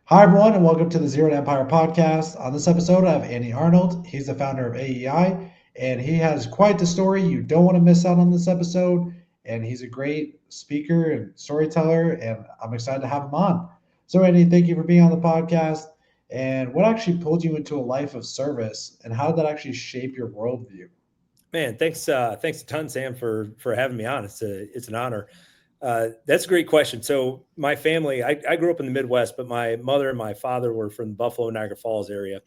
Hi, everyone, and welcome to the Zero to Empire podcast. On this episode, I have Andy Arnold. He's the founder of AEI, and he has quite the story. You don't want to miss out on this episode. And he's a great speaker and storyteller, and I'm excited to have him on. So, Andy, thank you for being on the podcast. And what actually pulled you into a life of service, and how did that actually shape your worldview? Man, thanks a ton, Sam, for having me on. It's an honor. That's a great question. So my family, I grew up in the Midwest, but my mother and my father were from the Buffalo, Niagara Falls area.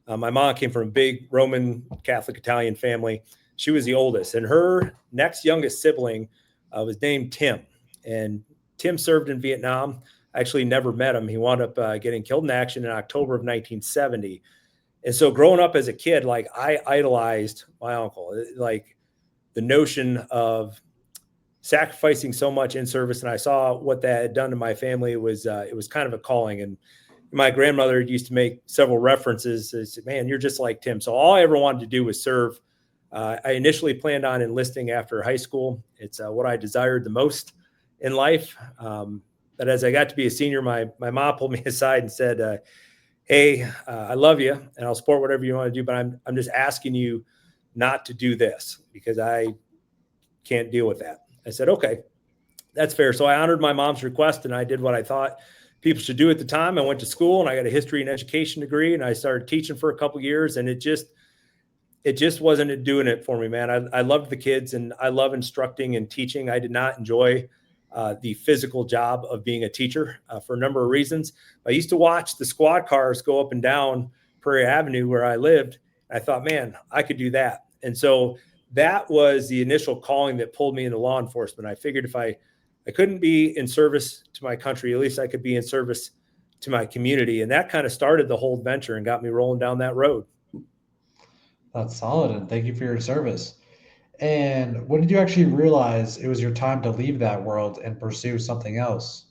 My mom came from a big Roman Catholic Italian family. She was the oldest, and her next youngest sibling was named Tim. And Tim served in Vietnam. I actually never met him. He wound up getting killed in action in October of 1970. And so growing up as a kid, like I idolized my uncle, like the notion of sacrificing so much in service. And I saw what that had done to my family. It was kind of a calling. And my grandmother used to make several references. Said, man, you're just like Tim. So all I ever wanted to do was serve. I initially planned on enlisting after high school. It's what I desired the most in life. But as I got to be a senior, my mom pulled me aside and said, hey, I love you and I'll support whatever you want to do, but I'm just asking you not to do this because I can't deal with that. I said, okay, that's fair. So I honored my mom's request and I did what I thought people should do at the time. I went to school and I got a history and education degree and I started teaching for a couple of years, and it just wasn't doing it for me, man. I loved the kids and I love instructing and teaching. I did not enjoy the physical job of being a teacher for a number of reasons. I used to watch the squad cars go up and down Prairie Avenue where I lived. I thought, man, I could do that. And so that was the initial calling that pulled me into law enforcement. I figured if I couldn't be in service to my country, at least I could be in service to my community. And that kind of started the whole venture and got me rolling down that road. That's solid, and thank you for your service. And when did you actually realize it was your time to leave that world and pursue something else?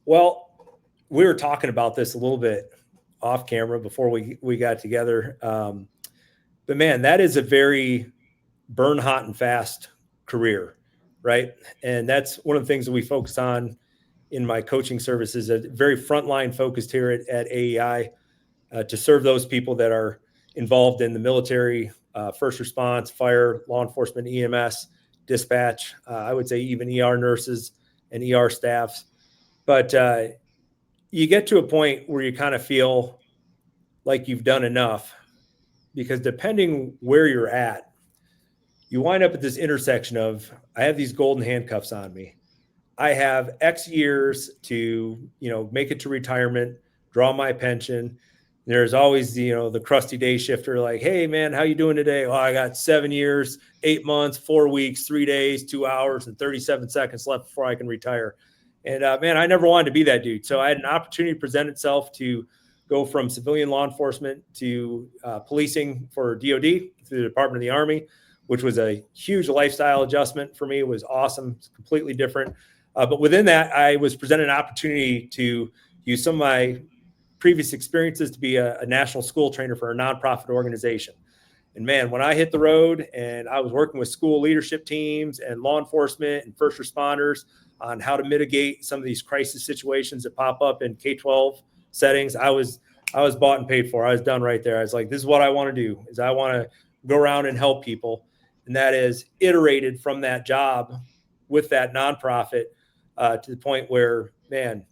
Well, we were talking about this a little bit off camera before we got together. But man, that is a very burn hot and fast career, right? And that's one of the things that we focus on in my coaching services, a very frontline focused here at AEI to serve those people that are involved in the military, first response, fire, law enforcement, EMS, dispatch. I would say even ER nurses and ER staffs. But you get to a point where you kind of feel like you've done enough because depending where you're at, you wind up at this intersection of I have these golden handcuffs on me. I have X years to, make it to retirement, draw my pension. There's always the crusty day shifter like, hey man, how you doing today? Oh, I got 7 years, 8 months, 4 weeks, 3 days, 2 hours, and 37 seconds left before I can retire. And man, I never wanted to be that dude. So I had an opportunity to present itself to go from civilian law enforcement to policing for DOD through the Department of the Army, which was a huge lifestyle adjustment for me. It was awesome. It's completely different. But within that, I was presented an opportunity to use some of my previous experiences to be a national school trainer for a nonprofit organization. And man, when I hit the road and I was working with school leadership teams and law enforcement and first responders on how to mitigate some of these crisis situations that pop up in K-12 settings, I was bought and paid for. I was done right there. I was like, this is what I want to do, is I want to go around and help people. And that is iterated from that job with that nonprofit to the point where, man,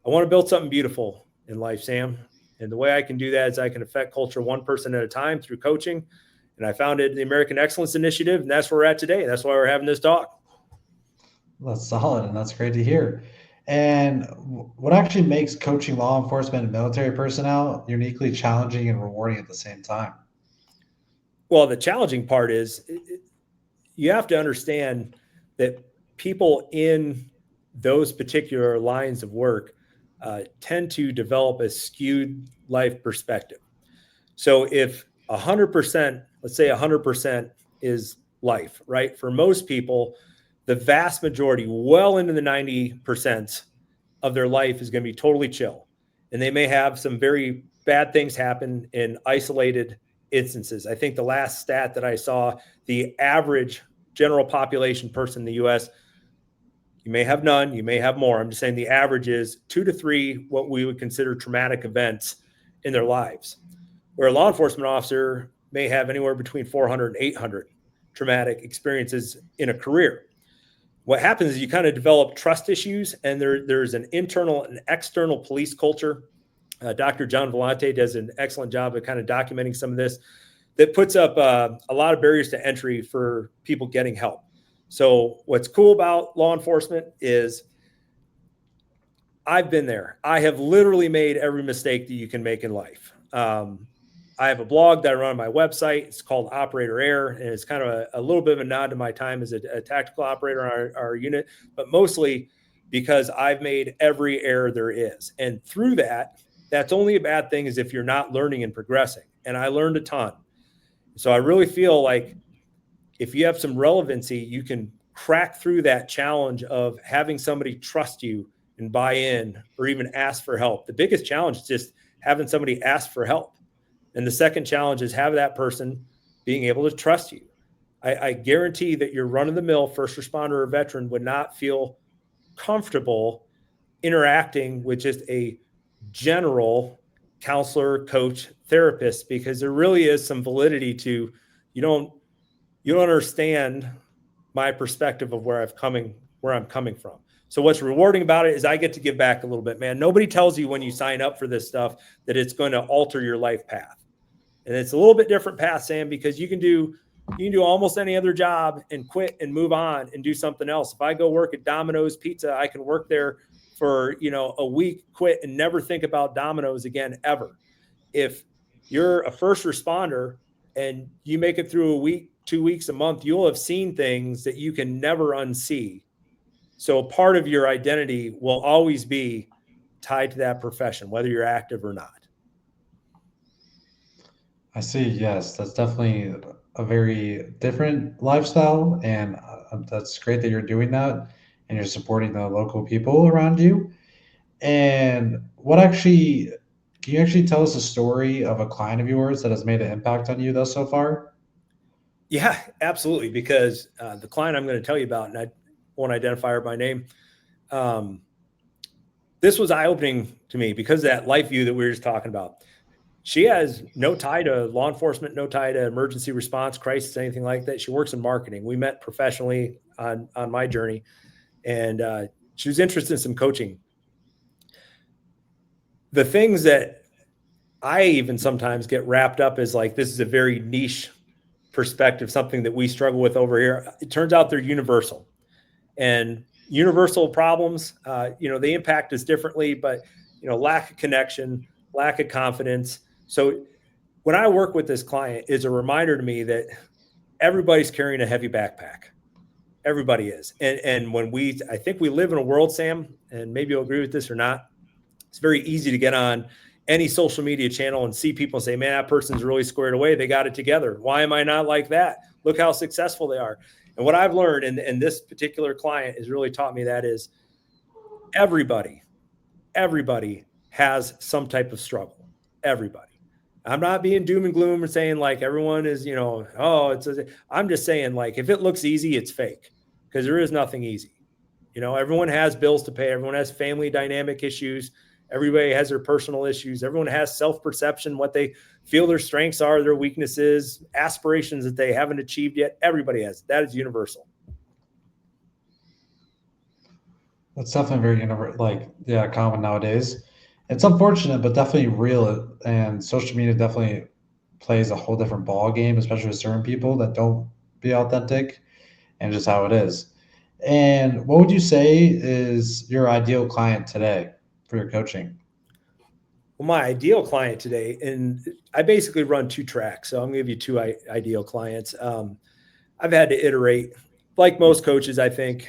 I want to build something beautiful in life, Sam. And the way I can do that is I can affect culture one person at a time through coaching. And I founded the American Excellence Initiative, and that's where we're at today. That's why we're having this talk. That's solid, and that's great to hear. And what actually makes coaching law enforcement and military personnel uniquely challenging and rewarding at the same time? Well, the challenging part is you have to understand that people in those particular lines of work tend to develop a skewed life perspective. So if 100%, let's say 100% is life, right? For most people, the vast majority, well into the 90% of their life is going to be totally chill. And they may have some very bad things happen in isolated instances. I think the last stat that I saw, the average general population person in the US You may have none, you may have more. I'm just saying the average is 2 to 3 what we would consider traumatic events in their lives, where a law enforcement officer may have anywhere between 400 and 800 traumatic experiences in a career. What happens is you kind of develop trust issues, and there's an internal and external police culture. Dr. John Vellante does an excellent job of kind of documenting some of this that puts up a lot of barriers to entry for people getting help. So what's cool about law enforcement is I've been there. I have literally made every mistake that you can make in life. I have a blog that I run on my website. It's called Operator Air, and it's kind of a little bit of a nod to my time as a tactical operator on our unit, but mostly because I've made every error there is. And through that, that's only a bad thing is if you're not learning and progressing. And I learned a ton. So I really feel like if you have some relevancy, you can crack through that challenge of having somebody trust you and buy in or even ask for help. The biggest challenge is just having somebody ask for help. And the second challenge is have that person being able to trust you. I guarantee that your run-of-the-mill first responder or veteran would not feel comfortable interacting with just a general counselor, coach, therapist, because there really is some validity to you don't understand my perspective of where I'm coming from. So what's rewarding about it is I get to give back a little bit, man. Nobody tells you when you sign up for this stuff that it's going to alter your life path. And it's a little bit different path, Sam, because you can do almost any other job and quit and move on and do something else. If I go work at Domino's Pizza, I can work there for, a week, quit, and never think about Domino's again, ever. If you're a first responder and you make it through a week, 2 weeks, a month, you'll have seen things that you can never unsee. So part of your identity will always be tied to that profession, whether you're active or not. I see. Yes, that's definitely a very different lifestyle, and that's great that you're doing that and you're supporting the local people around you. And what actually, can you actually tell us a story of a client of yours that has made an impact on you thus so far? Yeah, absolutely. Because the client I'm going to tell you about, and I won't identify her by name, um, this was eye opening to me because of that life view that we were just talking about. She has no tie to law enforcement, no tie to emergency response, crisis, anything like that. She works in marketing. We met professionally on my journey, and she was interested in some coaching. The things that I even sometimes get wrapped up as like this is a very niche perspective, something that we struggle with over here. It turns out they're universal, and universal problems, they impact us differently, but lack of connection, lack of confidence. So when I work with this client, is a reminder to me that everybody's carrying a heavy backpack. Everybody is. And when I think we live in a world, Sam, and maybe you'll agree with this or not, it's very easy to get on any social media channel and see people say, man, that person's really squared away. They got it together. Why am I not like that? Look how successful they are. And what I've learned, and this particular client has really taught me that is everybody has some type of struggle. Everybody. I'm not being doom and gloom or saying like everyone is, I'm just saying like if it looks easy, it's fake because there is nothing easy. Everyone has bills to pay. Everyone has family dynamic issues. Everybody has their personal issues. Everyone has self-perception, what they feel their strengths are, their weaknesses, aspirations that they haven't achieved yet. Everybody has. That is universal. That's definitely very common nowadays. It's unfortunate, but definitely real. And social media definitely plays a whole different ball game, especially with certain people that don't be authentic, and just how it is. And what would you say is your ideal client today for your coaching? Well, my ideal client today, and I basically run 2 tracks. So I'm going to give you two ideal clients. I've had to iterate, like most coaches, I think.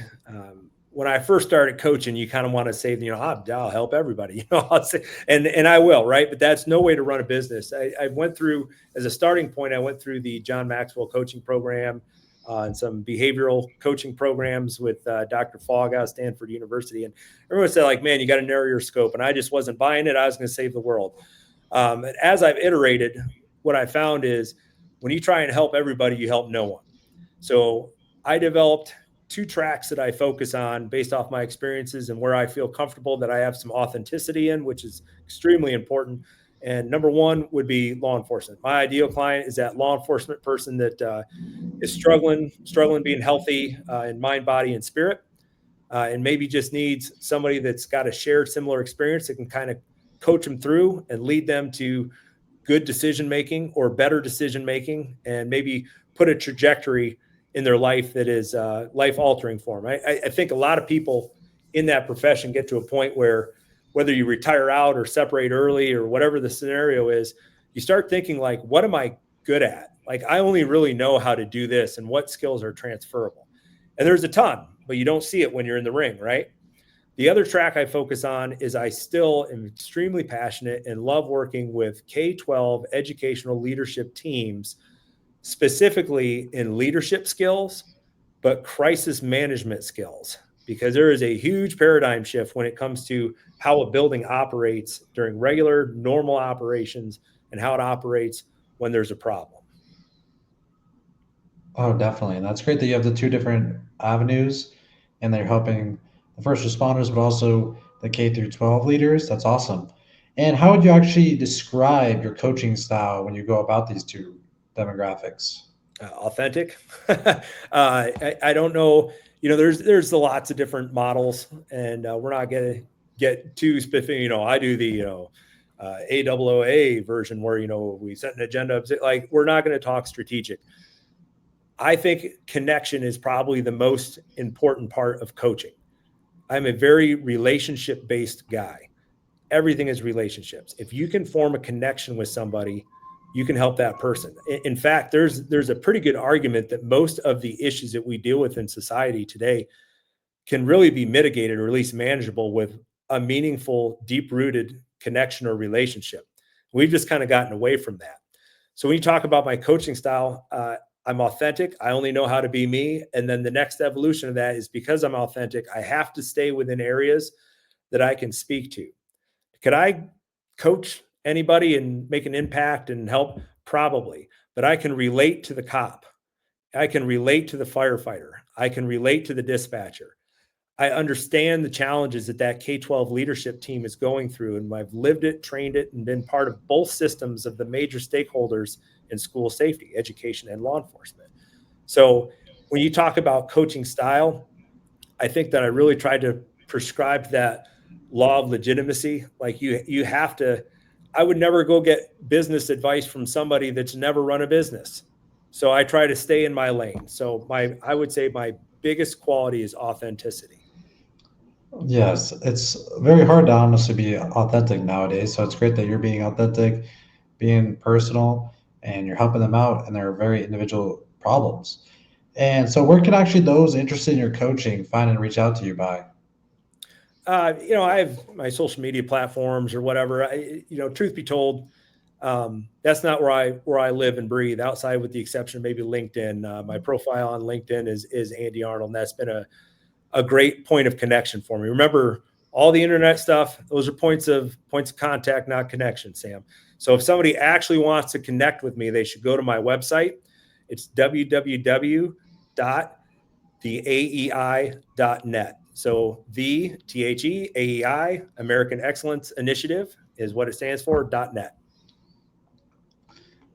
When I first started coaching, you kind of want to say, I'll help everybody, I'll say, and I will, right? But that's no way to run a business. I went through, as a starting point, I went through the John Maxwell coaching program and some behavioral coaching programs with Dr. Fogg out of Stanford University. And everyone said, like, man, you got to narrow your scope. And I just wasn't buying it. I was going to save the world. And as I've iterated, what I found is when you try and help everybody, you help no one. So I developed two tracks that I focus on based off my experiences and where I feel comfortable that I have some authenticity in, which is extremely important. And number one would be law enforcement. My ideal client is that law enforcement person that is struggling being healthy in mind, body, and spirit, and maybe just needs somebody that's got a shared similar experience that can kind of coach them through and lead them to good decision making or better decision making, and maybe put a trajectory in their life that is life altering for them. I think a lot of people in that profession get to a point where, whether you retire out or separate early or whatever the scenario is, you start thinking like, what am I good at? Like, I only really know how to do this, and what skills are transferable. And there's a ton, but you don't see it when you're in the ring, right? The other track I focus on is I still am extremely passionate and love working with K-12 educational leadership teams, specifically in leadership skills, but crisis management skills, because there is a huge paradigm shift when it comes to how a building operates during regular, normal operations and how it operates when there's a problem. Oh, definitely. And that's great that you have the two different avenues and they're helping the first responders, but also the K through 12 leaders. That's awesome. And how would you actually describe your coaching style when you go about these two demographics? Authentic. I don't know. There's lots of different models, and we're not going to get too specific. I do the AOA version where we set an agenda. Like, we're not going to talk strategic. I think connection is probably the most important part of coaching. I'm a very relationship based guy. Everything is relationships. If you can form a connection with somebody, you can help that person. In fact, there's a pretty good argument that most of the issues that we deal with in society today can really be mitigated, or at least manageable, with a meaningful, deep rooted connection or relationship. We've just kind of gotten away from that. So when you talk about my coaching style, I'm authentic. I only know how to be me. And then the next evolution of that is, because I'm authentic, I have to stay within areas that I can speak to. Could I coach anybody and make an impact and help? Probably. But I can relate to the cop. I can relate to the firefighter. I can relate to the dispatcher. I understand the challenges that K-12 leadership team is going through, and I've lived it, trained it, and been part of both systems of the major stakeholders in school safety, education, and law enforcement. So when you talk about coaching style, I think that I really tried to prescribe that law of legitimacy. Like, you have to. I would never go get business advice from somebody that's never run a business. So I try to stay in my lane. So I would say my biggest quality is authenticity. Yes, it's very hard to honestly be authentic nowadays. So it's great that you're being authentic, being personal, and you're helping them out in their very individual problems. And so, where can actually those interested in your coaching find and reach out to you by? I have my social media platforms or whatever. Truth be told, that's not where I live and breathe. Outside, with the exception of maybe LinkedIn, my profile on LinkedIn is Andy Arnold, and that's been a great point of connection for me. Remember, all the internet stuff; those are points of contact, not connection, Sam. So if somebody actually wants to connect with me, they should go to my website. It's www.theaei.net. So the THE American Excellence Initiative is what it stands for, .net.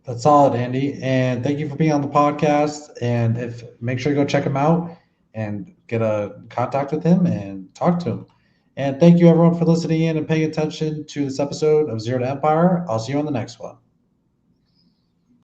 That's solid, Andy. And thank you for being on the podcast. And if make sure you go check him out and get a contact with him and talk to him. And thank you everyone for listening in and paying attention to this episode of Zero to Empire. I'll see you on the next one.